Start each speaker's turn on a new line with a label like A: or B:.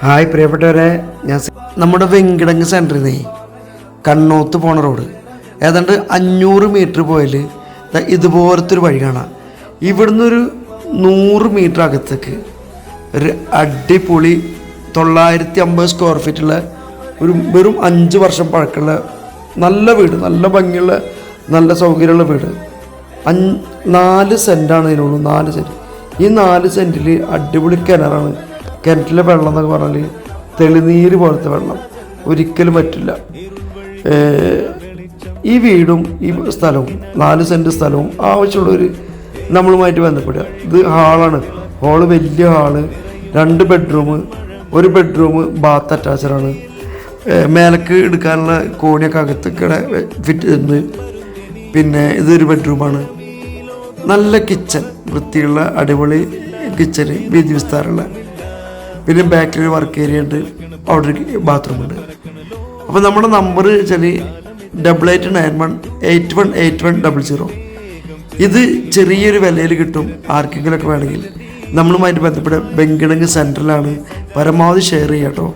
A: Hi പ്രിയപ്പെട്ടവരെ, നമ്മുടെ വെങ്കിടങ്ങ് സെൻറ്ററിൽ നിന്ന് കണ്ണോത്ത് പോണ റോഡ് ഏതാണ്ട് 500 മീറ്റർ പോയാൽ ഇതുപോലത്തെ ഒരു വഴി കാണാം. ഇവിടുന്ന് ഒരു 100 മീറ്റർ അകത്തേക്ക് ഒരു അടിപൊളി 950 സ്ക്വയർ ഫീറ്റുള്ള ഒരു വെറും 5 വർഷം പഴക്കമുള്ള നല്ല വീട്, നല്ല ഭംഗിയുള്ള നല്ല സൗകര്യമുള്ള വീട്. 4 സെൻറ്റാണ് ഇതിനുള്ളൂ. 4 സെൻറ്റ്. ഈ 4 സെൻറ്റിൽ അടിപൊളി കിണറാണ്. കിണറ്റിലെ വെള്ളം എന്നൊക്കെ പറഞ്ഞാൽ തെളിനീര് പോലത്തെ വെള്ളം, ഒരിക്കലും പറ്റില്ല. ഈ വീടും ഈ സ്ഥലവും 4 സെൻറ്റ് സ്ഥലവും ആവശ്യമുള്ളവർ നമ്മളുമായിട്ട് ബന്ധപ്പെടുക. ഇത് ഹാളാണ്. ഹാള് വലിയ ഹാള്, 2 ബെഡ്റൂം, 1 ബെഡ്റൂം ബാത്ത് അറ്റാച്ചഡാണ്. മേലക്ക് എടുക്കാനുള്ള കോണിയൊക്കെ അകത്തൊക്കെ ഫിറ്റ് ചെയ്യുന്നത്. പിന്നെ ഇതൊരു ബെഡ്റൂമാണ്. നല്ല കിച്ചൺ, വൃത്തിയുള്ള അടിപൊളി കിച്ചന്, വീതി വിസ്താരമുള്ള. പിന്നെ ബാക്കിൽ വർക്ക് ഏരിയ ഉണ്ട്, അവിടെ ഒരു ബാത്റൂമുണ്ട്. അപ്പോൾ നമ്മുടെ നമ്പർ വെച്ചാൽ 8891818100. ഇത് ചെറിയൊരു വിലയിൽ കിട്ടും. ആർക്കെങ്കിലുമൊക്കെ വേണമെങ്കിൽ നമ്മളുമായിട്ട് ബന്ധപ്പെട്ട വെങ്കിടങ്ങ് സെൻറ്ററിലാണ്. പരമാവധി ഷെയർ ചെയ്യാം കേട്ടോ.